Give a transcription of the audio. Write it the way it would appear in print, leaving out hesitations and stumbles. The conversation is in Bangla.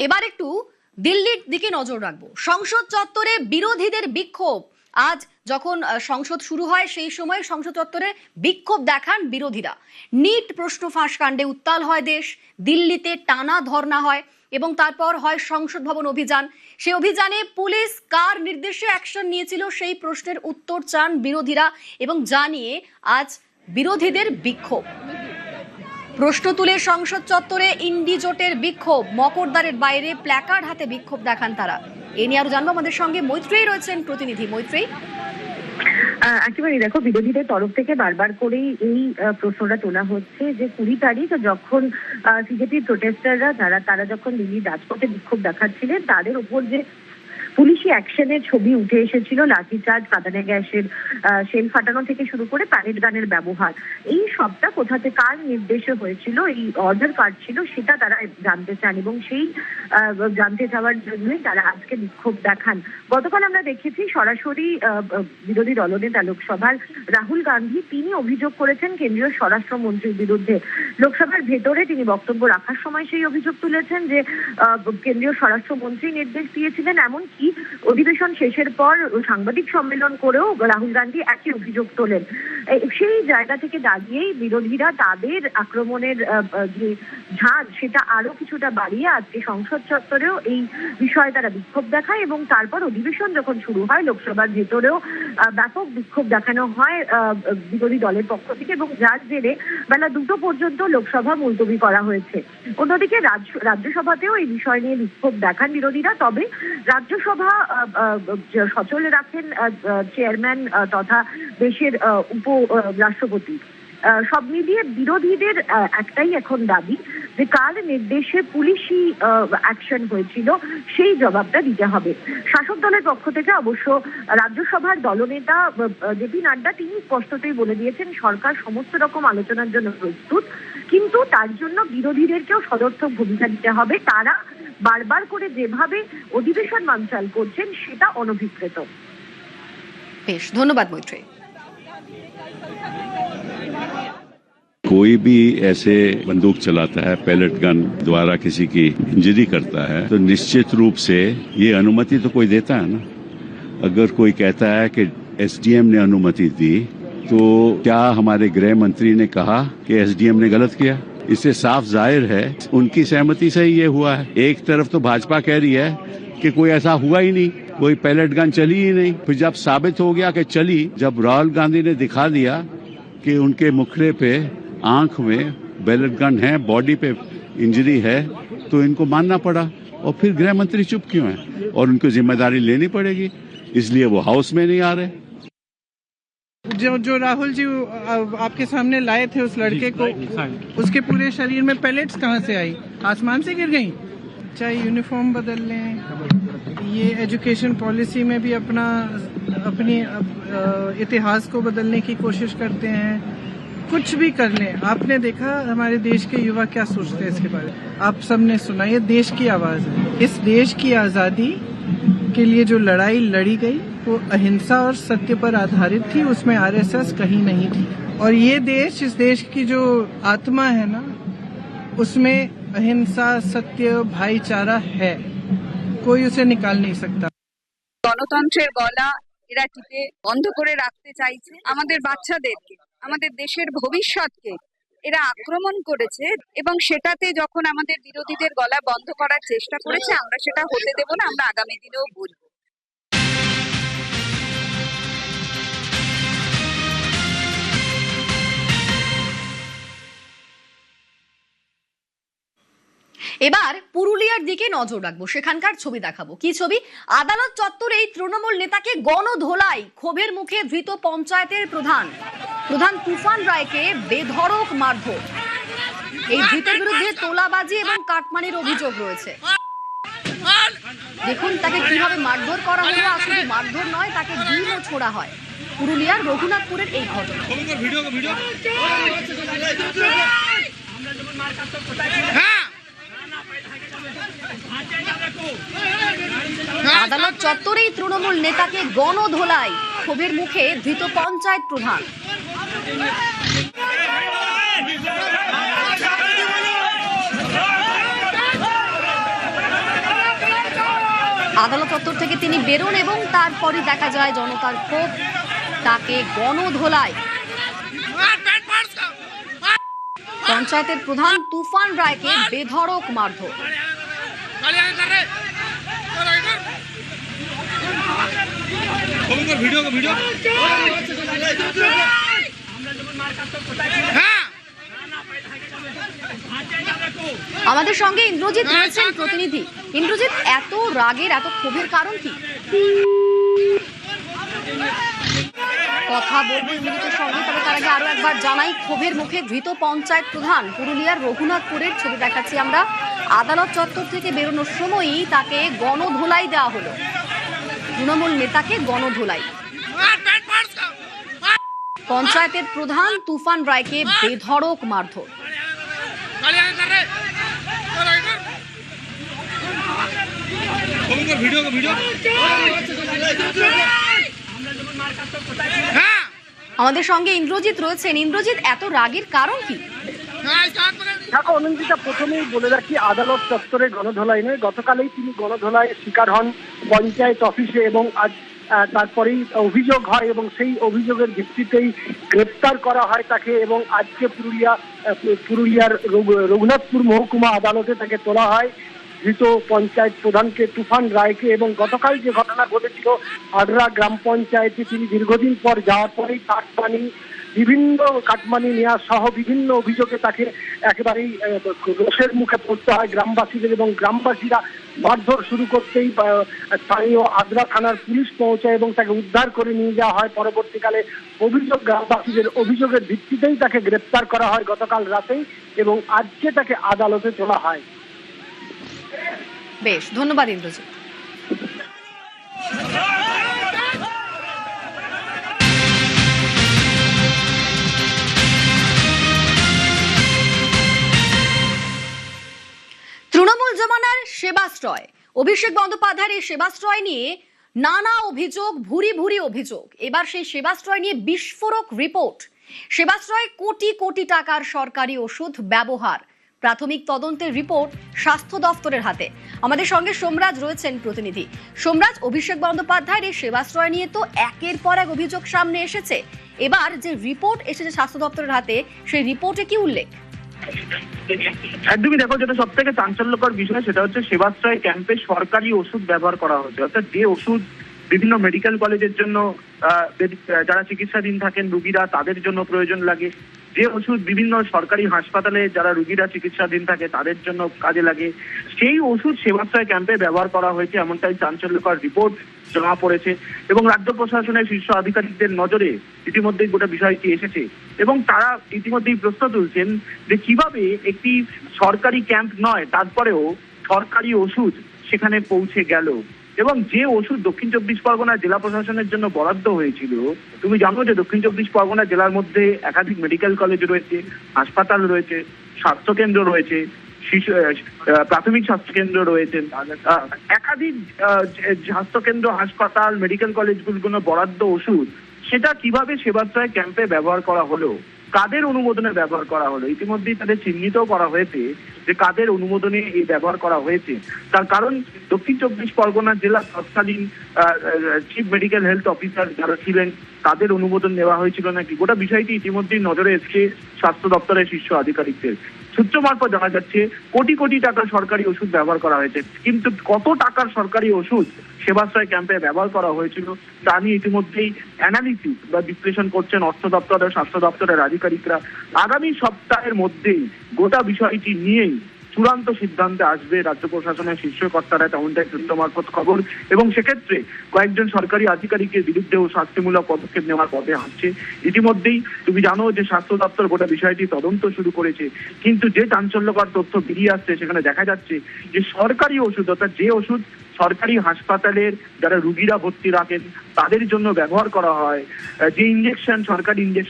এবার একটু দিল্লির দিকে নজর রাখবো। সংসদ চত্বরে বিরোধীদের বিক্ষোভ। আজ যখন সংসদ শুরু হয় সেই সময় সংসদ চত্বরে বিক্ষোভ দেখান বিরোধীরা। নিট প্রশ্ন ফাঁস কাণ্ডে উত্তাল হয় দেশ। দিল্লিতে টানা ধর্ণা হয় এবং তারপর হয় সংসদ ভবন অভিযান। সেই অভিযানে পুলিশ কার নির্দেশে অ্যাকশন নিয়েছিল সেই প্রশ্নের উত্তর চান বিরোধীরা এবং জানিয়ে আজ বিরোধীদের বিক্ষোভ। প্রশ্ন তুলে সংসদ চত্বরে ইন্ডি জোটের বিক্ষোভ। মকরদ্বারের বাইরে প্ল্যাকার্ড হাতে বিক্ষোভ দেখান তারা। এ নিয়ে আরো জানবো, আমাদের সঙ্গে মৈত্রেয়ী রয়েছেন প্রতিনিধি। মৈত্রেয়ী, একেবারে দেখো, বিরোধীদের তরফ থেকে বারবার করেই এই প্রশ্নটা তোলা হচ্ছে যে 20 তারিখ যখন সিজেপির প্রোটেস্টাররা তারা যখন দিল্লির রাজপথে বিক্ষোভ দেখাচ্ছিলেন, তাদের উপর যে পুলিশি অ্যাকশনের ছবি উঠে এসেছিল, লাঠিচার্জ, কাঁদানে গ্যাসের শেল ফাটানো থেকে শুরু করে প্যারেড গানের ব্যবহার, এই সবটা কোথা থেকে কার নির্দেশে হয়েছিল, এই অর্ডার কার ছিল, সেটা তারা জানতে চান এবং সেই জানতে চাওয়ার জন্যই তারা আজকে বিক্ষোভ দেখান। গতকাল আমরা দেখেছি সরাসরি বিরোধী দলনেতা লোকসভার রাহুল গান্ধী তিনি অভিযোগ করেছেন কেন্দ্রীয় স্বরাষ্ট্রমন্ত্রীর বিরুদ্ধে। লোকসভার ভেতরে তিনি বক্তব্য রাখার সময় সেই অভিযোগ তুলেছেন যে কেন্দ্রীয় স্বরাষ্ট্রমন্ত্রী নির্দেশ দিয়েছিলেন। এমনকি অধিবেশন শেষের পর সাংবাদিক সম্মেলন করেও রাহুল গান্ধী একই অভিযোগ তোলেন। সেই জায়গা থেকে দাঁড়িয়েই বিরোধীরা তাদের আক্রমণের যে ঝাঁজ সেটা আরো কিছুটা বাড়িয়ে আজকে সংসদ চত্বরেও এই বিষয়ে তারা বিক্ষোভ দেখায় এবং তারপর অধিবেশন যখন শুরু হয় লোকসভার ভেতরেও ব্যাপক বিক্ষোভ দেখানো হয় বিরোধী দলের পক্ষ থেকে এবং যার জেরে বেলা 2টো পর্যন্ত লোকসভা মুলতবি করা হয়েছে। অন্যদিকে রাজ্যসভাতেও এই বিষয় নিয়ে বিক্ষোভ দেখান বিরোধীরা। তবে রাজ্যসভা সচল রাখেন চেয়ারম্যান তথা দেশের উপ রাষ্ট্রপতি। সব মিলিয়ে বিরোধীদের একটাই এখন দাবি যে কার নির্দেশে পুলিশি অ্যাকশন হয়েছিল সেই জবাবটা দিতে হবে। শাসক দলের পক্ষ থেকে অবশ্য রাজ্যসভার দলনেতা জেপি নাড্ডা তিনি স্পষ্টতই বলে দিয়েছেন সরকার সমস্ত রকম আলোচনার জন্য প্রস্তুত, কিন্তু তার জন্য বিরোধীদেরকেও সদর্থক ভূমিকা দিতে হবে। তারা বারবার করে যেভাবে অধিবেশন বানচাল করছেন সেটা অনভিপ্রেত। বেশ, ধন্যবাদ মৈত্রেয়ী। कोई भी ऐसे बंदूक चलाता है, पैलेट गन द्वारा किसी की इंजरी करता है, तो निश्चित रूप से ये अनुमति तो कोई देता है ना। अगर कोई कहता है कि एसडीएम ने अनुमति दी, तो क्या हमारे गृह मंत्री ने कहा कि एसडीएम ने गलत किया? इससे साफ जाहिर है उनकी सहमति से ही ये हुआ है। एक तरफ तो भाजपा कह रही है कि कोई ऐसा हुआ ही नहीं, कोई पैलेट गन चली ही नहीं। फिर जब साबित हो गया कि चली, जब राहुल गांधी ने दिखा दिया कि उनके मुखड़े पे, आंख में पैलेट गन है, बॉडी पे इंजरी है, तो इनको मानना पड़ा। और फिर गृह मंत्री चुप क्यों है? और उनको जिम्मेदारी लेनी पड़ेगी, इसलिए वो हाउस में नहीं आ रहे। जो राहुल जी आपके सामने लाए थे उस लड़के को, उसके पूरे शरीर में पैलेट्स कहाँ से आई? आसमान से गिर गई? चाहे यूनिफॉर्म बदल लें, ये एजुकेशन पॉलिसी में भी अपनी इतिहास को बदलने की कोशिश करते हैं, कुछ भी कर लें। आपने देखा हमारे देश के युवा क्या सोचते हैं इसके बारे में, आप सबने सुना। ये देश की आवाज है। इस देश की आजादी के लिए जो लड़ाई लड़ी गई वो अहिंसा और सत्य पर आधारित थी, उसमें आरएसएस कहीं नहीं थी। और ये देश, इस देश की जो आत्मा है ना, उसमें अहिंसा, सत्य, भाईचारा है, कोई उसे निकाल नहीं सकता। গণতন্ত্রের গলা এরা টিপে বন্ধ করে রাখতে চাইছে। আমাদের বাচ্চাদেরকে, আমাদের দেশের ভবিষ্যৎকে এরা আক্রমণ করেছে এবং সেটাতে যখন আমাদের বিরোধীদের গলা বন্ধ করার চেষ্টা করেছে, আমরা সেটা হতে দেব না। আমরা আগামী দিনেও বলবো। এবার পুরুলিয়ার দিকে নজর রাখবো, সেখানকার ছবি দেখাবো। কি ছবি? আদালত চত্বরে এই তৃণমূল নেতাকে গণধোলাই, ক্ষোভের মুখে ধৃত পঞ্চায়েতের প্রধান তুফান রায়কে বেধড়ক মারধর। এই ধৃতের বিরুদ্ধে তোলাবাজি এবং কাটমানির অভিযোগ রয়েছে। দেখুন তাকে কিভাবে মারধর করা হলো। আর শুধু মারধর নয়, তাকে ডিমও ছোড়া হয়। পুরুলিয়ার রঘুনাথপুরের এই ঘটনা। আদালত চত্বরেই তৃণমূল নেতাকে গণধোলাই, ক্ষোভের মুখে ধৃত পঞ্চায়েত প্রধান। আদালত চত্বর থেকে তিনি বেরোন এবং তারপরই দেখা যায় জনতার ক্ষোভ, তাকে গণধোলাই। পঞ্চায়েতের প্রধান তুফান রায়কে বেধড়ক মারধর। আমাদের সঙ্গে ইন্দ্রজিৎ রয়েছেন প্রতিনিধি। ইন্দ্রজিৎ, এত রাগের এত ক্ষোভের কারণ কি? কথা বলবো ইন্দ্রজিতের সঙ্গে, তবে তার আগে আরো একবার জানাই, ক্ষোভের মুখে ধৃত পঞ্চায়েত প্রধান পুরুলিয়ার রঘুনাথপুরের ছবি দেখাচ্ছি আমরা। আদালত চত্বর থেকে বেরোনোর সময়ই তাকে গণধোলাই দেওয়া হলো, তৃণমূল নেতাকে গণধোলাই। পঞ্চায়েতের প্রধান তুফান রায়কে বেধড়ক মারধর। আমাদের সঙ্গে ইন্দ্রজিৎ রয়েছেন। ইন্দ্রজিৎ, এত রাগের কারণ কি? দেখো অনন্দিতা, প্রথমেই বলে রাখি, আদালত চত্বরে গণধোলাই নয়, গতকালই তিনি গণধোলাইয়ের শিকার হন পঞ্চায়েত অফিসে এবং আজ তারপরেই অভিযোগ হয় এবং সেই অভিযোগের ভিত্তিতেই গ্রেপ্তার করা হয় তাকে এবং আজকে পুরুলিয়ার রঘুনাথপুর মহকুমা আদালতে তাকে তোলা হয়। ধৃত পঞ্চায়েত প্রধানকে তুফান রায়কে, এবং গতকাল যে ঘটনা ঘটেছিল আডরা গ্রাম পঞ্চায়েতে তিনি দীর্ঘদিন পর যাওয়ার পরেই বিভিন্ন কাটমানি নেওয়া সহ বিভিন্ন অভিযোগে তাকে একেবারেই রোষের মুখে পড়তে হয় গ্রামবাসীদের, এবং গ্রামবাসীরা মারধর শুরু করতেই স্থানীয় আদ্রা থানার পুলিশ পৌঁছায় এবং তাকে উদ্ধার করে নিয়ে যাওয়া হয়। পরবর্তীকালে গ্রামবাসীদের অভিযোগের ভিত্তিতেই তাকে গ্রেপ্তার করা হয় গতকাল রাতেই এবং আজকে তাকে আদালতে তোলা হয়। বেশ, ধন্যবাদ ইন্দ্রজিৎ। তৃণমূল জমানার সেবাশ্রয়, অভিষেক বন্দ্যোপাধ্যায়ের এই সেবাশ্রয় নিয়ে নানা অভিযোগ, ভুরি ভুরি অভিযোগ। এবার সেই সেবাশ্রয় নিয়ে বিস্ফোরক রিপোর্ট। সেবাশ্রয়ে কোটি কোটি টাকার সরকারি ওষুধ ব্যবহার। প্রাথমিক তদন্তের রিপোর্ট স্বাস্থ্য দফতরের হাতে। আমাদের সঙ্গে সোমরাজ রয়েছেন প্রতিনিধি। সোমরাজ, অভিষেক বন্দ্যোপাধ্যায়ের এই সেবাশ্রয় নিয়ে তো একের পর এক অভিযোগ সামনে এসেছে। এবার যে রিপোর্ট এসেছে স্বাস্থ্য দপ্তরের হাতে, সেই রিপোর্টে কি উল্লেখ? একদমই, দেখো, যেটা সব থেকে চাঞ্চল্যকর বিষয় সেটা হচ্ছে সেবাশ্রয় ক্যাম্পে সরকারি ওষুধ ব্যবহার করা হচ্ছে। অর্থাৎ যে ওষুধ বিভিন্ন মেডিকেল কলেজের জন্য যারা চিকিৎসাধীন থাকেন রুগীরা তাদের জন্য প্রয়োজন লাগে, যে ওষুধ বিভিন্ন সরকারি হাসপাতালে যারা রুগীরা চিকিৎসাধীন থাকে তাদের জন্য কাজে লাগে, সেই ওষুধ সেবাশ্রয় ক্যাম্পে ব্যবহার করা হয়েছে, এমনটাই চাঞ্চল্যকর রিপোর্ট জমা পড়েছে। এবং রাজ্য প্রশাসনের শীর্ষ আধিকারিকদের নজরে ইতিমধ্যেই গোটা বিষয়টি এসেছে এবং তারা ইতিমধ্যেই প্রশ্ন তুলছেন যে কিভাবে একটি সরকারি ক্যাম্প নয় তারপরেও সরকারি ওষুধ সেখানে পৌঁছে গেল। এবং যে ওষুধ দক্ষিণ চব্বিশ পরগনা জেলা প্রশাসনের জন্য বরাদ্দ হয়েছিল, তুমি জানো যে দক্ষিণ চব্বিশ পরগনা জেলার মধ্যে একাধিক মেডিকেল কলেজ রয়েছে, হাসপাতাল রয়েছে, স্বাস্থ্যকেন্দ্র রয়েছে, প্রাথমিক স্বাস্থ্যকেন্দ্র রয়েছে, একাধিক স্বাস্থ্যকেন্দ্র, হাসপাতাল, মেডিকেল কলেজগুলো বরাদ্দ ওষুধ, সেটা কিভাবে সেবাশ্রয় ক্যাম্পে ব্যবহার করা হলো, কাদের অনুমোদনে ব্যবহার করা হলো, ইতিমধ্যেই তাদের চিহ্নিত করা হয়েছে যে কাদের অনুমোদনে এই ব্যবহার করা হয়েছে। তার কারণ দক্ষিণ চব্বিশ পরগনা জেলার তৎকালীন চিফ মেডিকেল হেলথ অফিসার যারা ছিলেন তাদের অনুমোদন নেওয়া হয়েছিল নাকি, গোটা বিষয়টি ইতিমধ্যেই নজরে এসেছে স্বাস্থ্য দপ্তরের শীর্ষ আধিকারিকদের। সূত্র মারফত জানা যাচ্ছে কোটি কোটি টাকার সরকারি ওষুধ ব্যবহার করা হয়েছে, কিন্তু কত টাকার সরকারি ওষুধ সেবাশ্রয় ক্যাম্পে ব্যবহার করা হয়েছিল তা নিয়ে ইতিমধ্যেই অ্যানালিসিস বা বিশ্লেষণ করছেন অর্থ দপ্তর ও স্বাস্থ্য দপ্তরের আধিকারিকরা। আগামী সপ্তাহের মধ্যেই গোটা বিষয়টি নিয়েই চূড়ান্ত সিদ্ধান্তে আসবে রাজ্য প্রশাসনের শীর্ষ কর্তারা, তেমনটাই সূত্র মারফত খবর। এবং সেক্ষেত্রে কয়েকজন সরকারি আধিকারিকের বিরুদ্ধেও শাস্তিমূলক পদক্ষেপ নেওয়ার পথে হাঁটছে। ইতিমধ্যেই তুমি জানো যে স্বাস্থ্য দপ্তর গোটা বিষয়টি তদন্ত শুরু করেছে, কিন্তু যে চাঞ্চল্যকর তথ্য বেরিয়ে আসছে সেখানে দেখা যাচ্ছে যে সরকারি ওষুধ, অর্থাৎ যে ওষুধ সরকারি হাসপাতালের যারা রুগীরা ভর্তি রাখেন তাদের জন্য ব্যবহার করা হয়, যে ইঞ্জেকশন, সরকারি ইঞ্জেকশন